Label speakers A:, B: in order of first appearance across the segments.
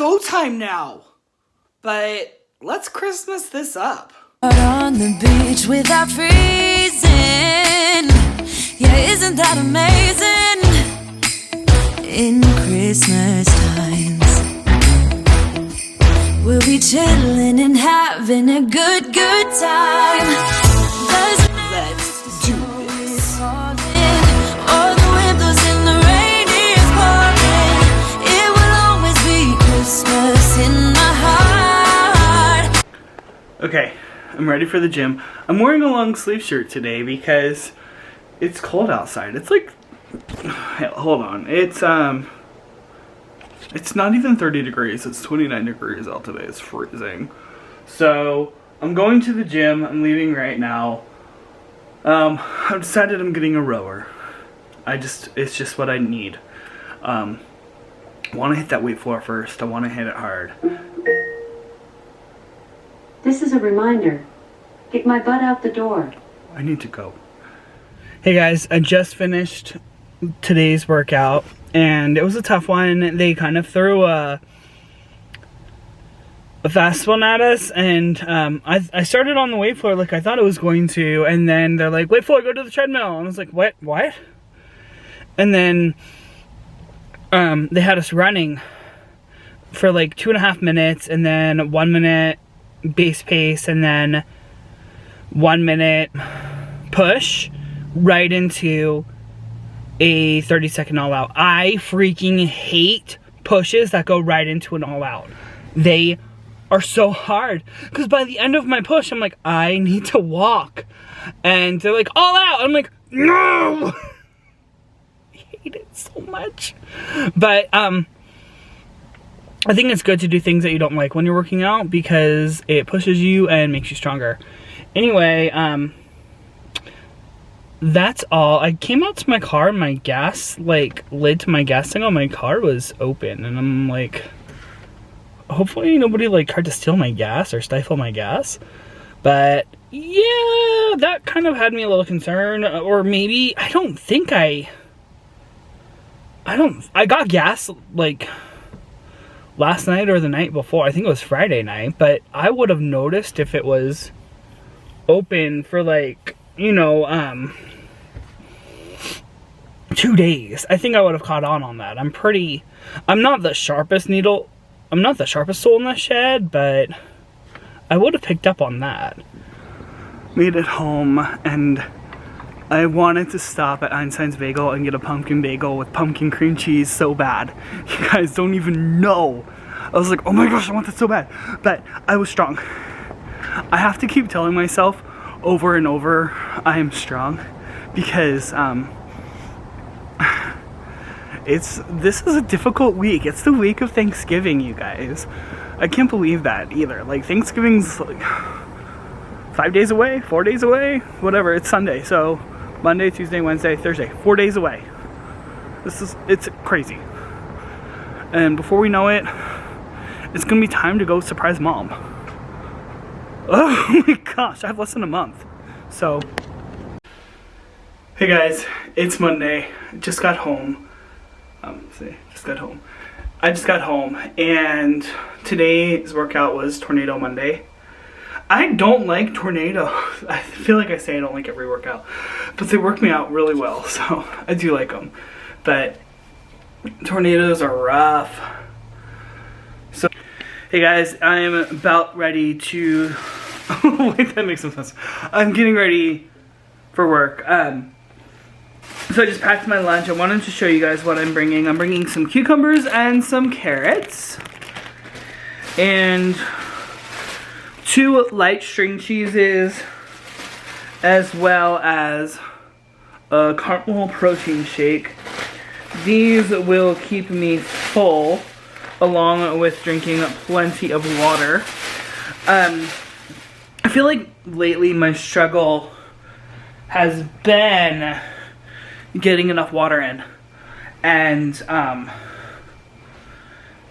A: go time now. But let's Christmas this up.
B: Out on the beach without freezing. Yeah, isn't that amazing? In Christmas times, we'll be chilling and having a good time.
A: Let's do this.
B: All the windows in the rain is pouring. It will always be Christmas in my heart.
A: Okay, I'm ready for the gym. I'm wearing a long sleeve shirt today because it's cold outside. It's like, hold on. It's not even 30 degrees. It's 29 degrees out today. It's freezing. So I'm going to the gym. I'm leaving right now. I've decided I'm getting a rower. It's just what I need. I want to hit that weight floor first. I want to hit it hard.
C: This is a reminder. Get my butt out the door.
A: I need to go. Hey guys, I just finished today's workout and it was a tough one. They kind of threw a fast one at us, and I started on the weight floor like I thought it was going to, and then they're like, weight floor, go to the treadmill. And I was like, what? And then they had us running for like 2.5 minutes, and then 1 minute base pace, and then 1 minute push right into a 30-second all out. I freaking hate pushes that go right into an all out. They are so hard because by the end of my push I'm like, I need to walk, and they're like, all out. I'm like, no. I hate it so much. But I think it's good to do things that you don't like when you're working out because it pushes you and makes you stronger. Anyway, that's all. I came out to my car and my gas, like, lid to my gas tank on my car was open, and I'm like, hopefully nobody like tried to steal my gas or stifle my gas. But yeah, that kind of had me a little concerned. Or maybe, I got gas like last night or the night before. I think it was Friday night, but I would have noticed if it was open for like, you know, 2 days. I think I would have caught on that. I'm not the sharpest tool in the shed, but I would have picked up on that. Made it home, and I wanted to stop at Einstein's Bagel and get a pumpkin bagel with pumpkin cream cheese so bad. You guys don't even know. I was like, oh my gosh, I want that so bad. But I was strong. I have to keep telling myself over and over I am strong, because this is a difficult week. It's the week of Thanksgiving, you guys. I can't believe that either. Like, Thanksgiving's like 5 days away, 4 days away, whatever. It's Sunday, so Monday, Tuesday, Wednesday, Thursday, 4 days away. It's crazy. And before we know it, it's gonna be time to go surprise mom. Oh my gosh, I have less than a month. So, hey guys, it's Monday. Just got home. I just got home, and today's workout was Tornado Monday. I don't like tornado. I feel like I say I don't like every workout, but they work me out really well, so I do like them. But tornadoes are rough. So, hey guys, I am about ready to. Wait, that makes some sense. I'm getting ready for work. So I just packed my lunch. I wanted to show you guys what I'm bringing. I'm bringing some cucumbers and some carrots. And 2 light string cheeses, as well as a caramel protein shake. These will keep me full, along with drinking plenty of water. I feel like lately my struggle has been getting enough water in, and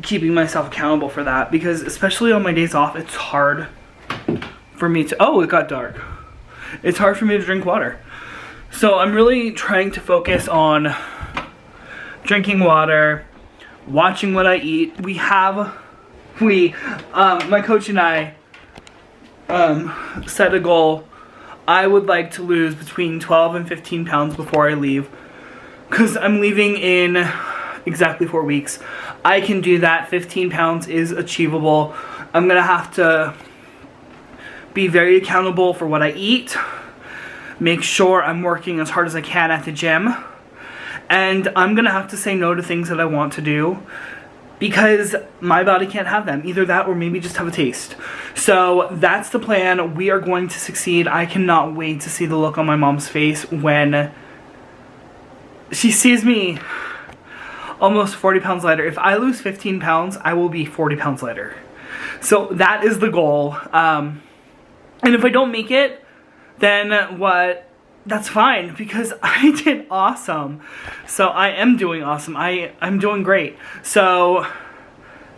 A: keeping myself accountable for that, because especially on my days off, it's hard for me to, oh, it got dark. It's hard for me to drink water. So I'm really trying to focus on drinking water, watching what I eat. We have my coach and I set a goal. I would like to lose between 12 and 15 pounds before I leave, because I'm leaving in exactly 4 weeks. I can do that. 15 pounds is achievable. I'm gonna have to be very accountable for what I eat, make sure I'm working as hard as I can at the gym, and I'm gonna have to say no to things that I want to do because my body can't have them. Either that or maybe just have a taste. So that's the plan. We are going to succeed. I cannot wait to see the look on my mom's face when she sees me almost 40 pounds lighter. If I lose 15 pounds, I will be 40 pounds lighter. So that is the goal. And if I don't make it, then what? That's fine, because I did awesome. So I am doing awesome. I'm doing great. So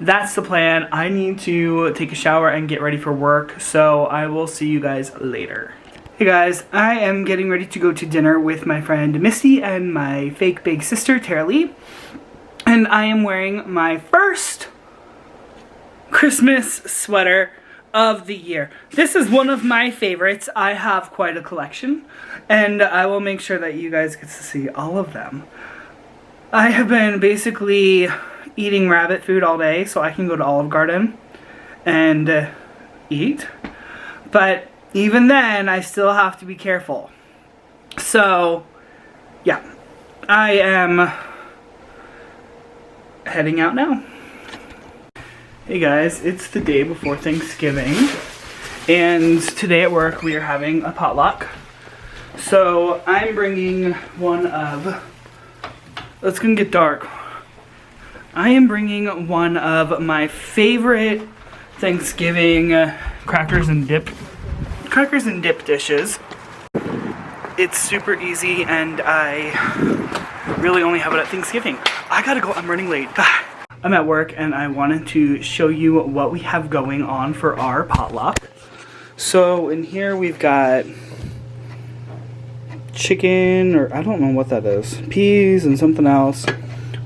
A: that's the plan. I need to take a shower and get ready for work. So I will see you guys later. Hey guys, I am getting ready to go to dinner with my friend Misty and my fake big sister Tara Lee. And I am wearing my first Christmas sweater of the year. This is one of my favorites. I have quite a collection, and I will make sure that you guys get to see all of them. I have been basically eating rabbit food all day so I can go to Olive Garden and eat, but even then I still have to be careful. So yeah, I am heading out now. Hey guys, it's the day before Thanksgiving, and today at work we are having a potluck. So I'm bringing one of, it's gonna get dark. I am bringing one of my favorite Thanksgiving crackers and dip dishes. It's super easy, and I really only have it at Thanksgiving. I gotta go, I'm running late. I'm at work and I wanted to show you what we have going on for our potluck. So in here we've got chicken, or I don't know what that is, peas and something else.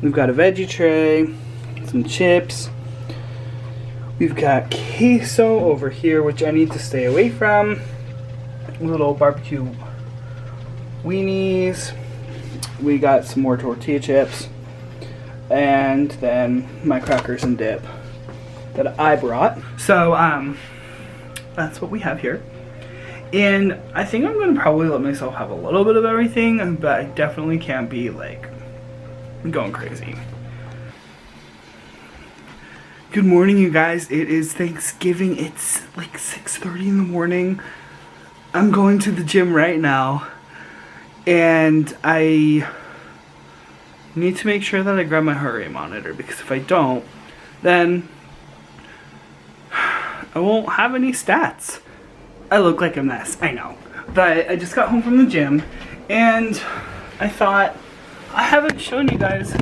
A: We've got a veggie tray, some chips. We've got queso over here, which I need to stay away from. Little barbecue weenies. We got some more tortilla chips. And then my crackers and dip that I brought. So that's what we have here. And I think I'm gonna probably let myself have a little bit of everything, but I definitely can't be like going crazy. Good morning, you guys. It is Thanksgiving. It's like 6:30 in the morning. I'm going to the gym right now, and I need to make sure that I grab my heart rate monitor, because if I don't, then I won't have any stats. I look like a mess, I know. But I just got home from the gym, and I thought, I haven't shown you guys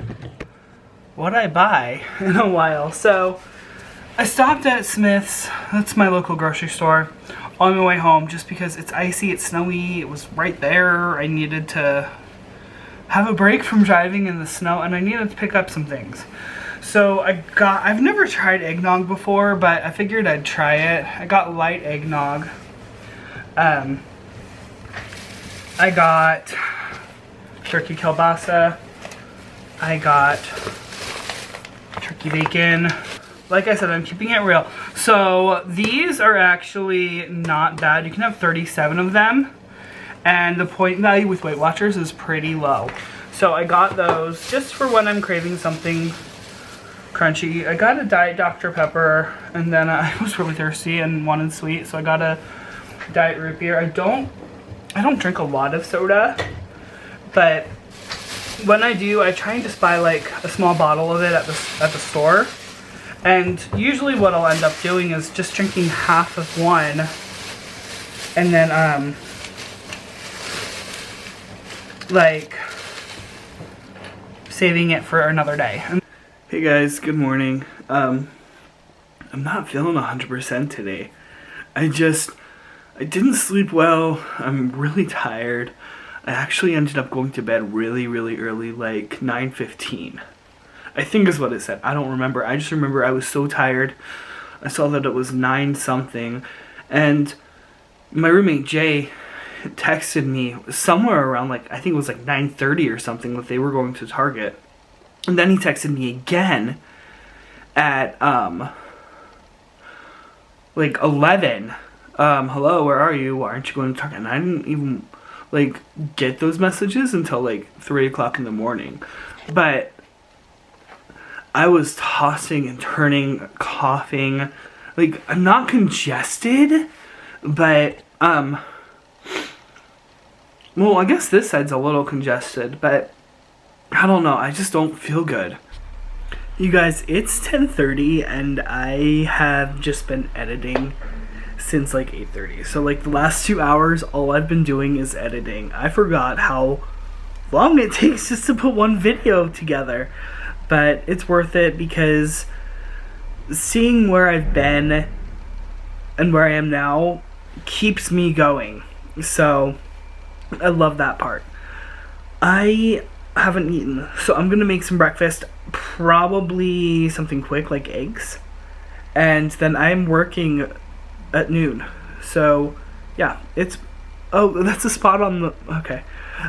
A: what I buy in a while. So I stopped at Smith's, that's my local grocery store, on my way home, just because it's icy, it's snowy, it was right there. I needed to have a break from driving in the snow, and I needed to pick up some things. So I've never tried eggnog before, but I figured I'd try it. I got light eggnog. I got turkey kielbasa. I got turkey bacon. Like I said, I'm keeping it real. So these are actually not bad. You can have 37 of them. And the point value with Weight Watchers is pretty low. So I got those just for when I'm craving something crunchy. I got a Diet Dr. Pepper, and then I was really thirsty and wanted sweet, so I got a Diet Root Beer. I don't drink a lot of soda, but when I do, I try and just buy like a small bottle of it at the store. And usually what I'll end up doing is just drinking half of one, and then like saving it for another day. Hey guys, good morning. I'm not feeling 100% today. I didn't sleep well. I'm really tired. I actually ended up going to bed really, really early, like 9:15. I think is what it said. I don't remember. I just remember I was so tired. I saw that it was 9 something, and my roommate Jay texted me somewhere around like, I think it was like 9:30 or something, that they were going to Target. And then he texted me again at like 11. Hello, where are you? Why aren't you going to Target? And I didn't even like get those messages until like 3 o'clock in the morning. But I was tossing and turning, coughing. Like, I'm not congested, but well, I guess this side's a little congested, but I don't know, I just don't feel good. You guys, it's 10:30 and I have just been editing since like 8:30. So like the last 2 hours, all I've been doing is editing. I forgot how long it takes just to put one video together, but it's worth it because seeing where I've been and where I am now keeps me going. So I love that part. I haven't eaten, so I'm gonna make some breakfast, probably something quick like eggs, and then I'm working at noon. So yeah, it's, oh, that's a spot on the, okay,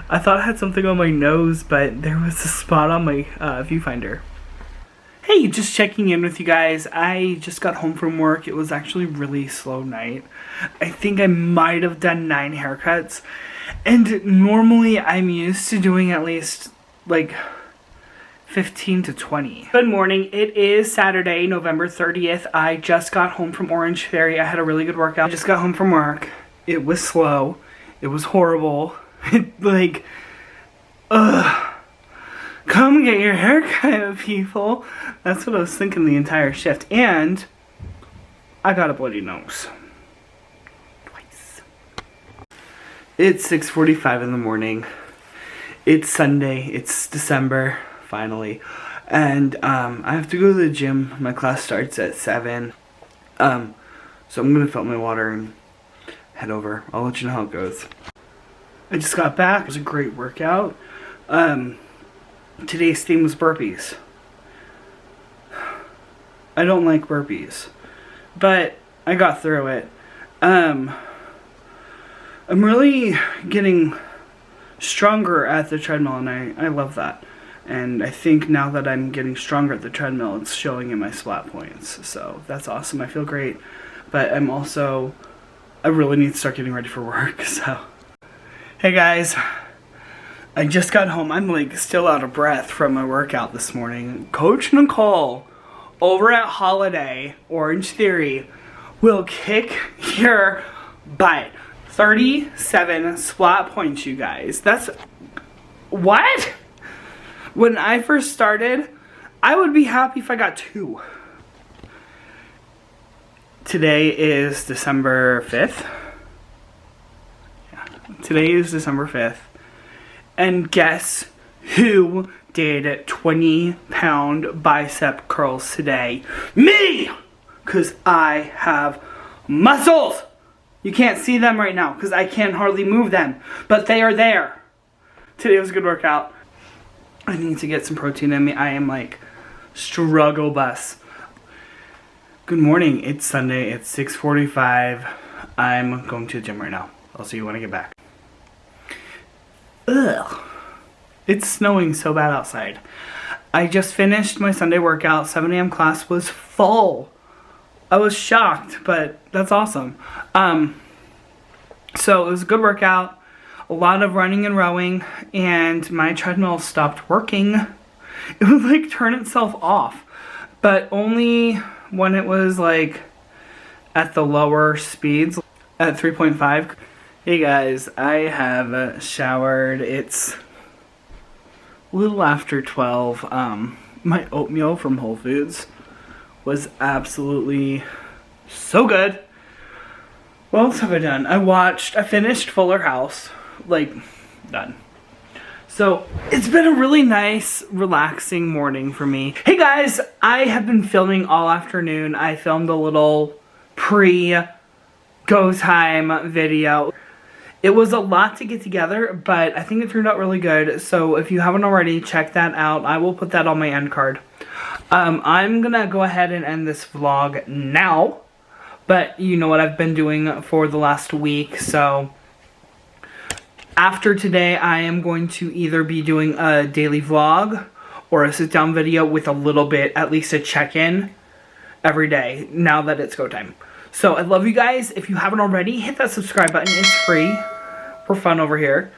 A: I thought I had something on my nose, but there was a spot on my viewfinder. Hey, just checking in with you guys. I just got home from work. It was actually a really slow night. I think I might have done 9 haircuts. And normally I'm used to doing at least like 15 to 20. Good morning. It is Saturday, November 30th. I just got home from Orange Ferry. I had a really good workout. I just got home from work. It was slow. It was horrible. Like, ugh. Come get your haircut, people. That's what I was thinking the entire shift. And I got a bloody nose. Twice. It's 6:45 in the morning. It's Sunday. It's December, finally. And I have to go to the gym. My class starts at 7. So I'm going to fill up my water and head over. I'll let you know how it goes. I just got back. It was a great workout. Today's theme was burpees. I don't like burpees, but I got through it. I'm really getting stronger at the treadmill, and I love that. And I think now that I'm getting stronger at the treadmill, it's showing in my splat points. So that's awesome. I feel great. But I really need to start getting ready for work. So, hey guys. I just got home. I'm like still out of breath from my workout this morning. Coach Nicole over at Holiday Orange Theory will kick your butt. 37 splat points, you guys. That's what? When I first started, I would be happy if I got 2. Today is December 5th. Yeah, today is December 5th. And guess who did 20-pound bicep curls today? Me! Because I have muscles! You can't see them right now because I can't hardly move them. But they are there. Today was a good workout. I need to get some protein in me. I am like struggle bus. Good morning. It's Sunday. It's 6:45. I'm going to the gym right now. I'll see you when I get back. Ugh. It's snowing so bad outside. I just finished my Sunday workout. 7 a.m. class was full. I was shocked, but that's awesome. So it was a good workout. A lot of running and rowing, and my treadmill stopped working. It would like turn itself off, but only when it was like at the lower speeds at 3.5. Hey guys, I have showered. It's a little after 12. My oatmeal from Whole Foods was absolutely so good. What else have I done? I finished Fuller House. Like, done. So, it's been a really nice, relaxing morning for me. Hey guys, I have been filming all afternoon. I filmed a little pre-go time video. It was a lot to get together, but I think it turned out really good. So if you haven't already, check that out. I will put that on my end card. I'm gonna go ahead and end this vlog now. But you know what I've been doing for the last week, so after today I am going to either be doing a daily vlog or a sit-down video with a little bit, at least a check-in every day now that it's go time. So I love you guys. If you haven't already, hit that subscribe button. It's free. We're fun over here.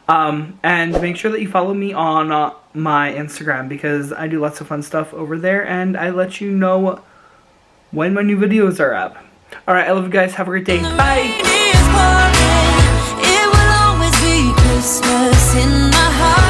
A: And make sure that you follow me on my Instagram because I do lots of fun stuff over there and I let you know when my new videos are up. Alright, I love you guys. Have a great day. Bye!
B: It will always be Christmas in my heart.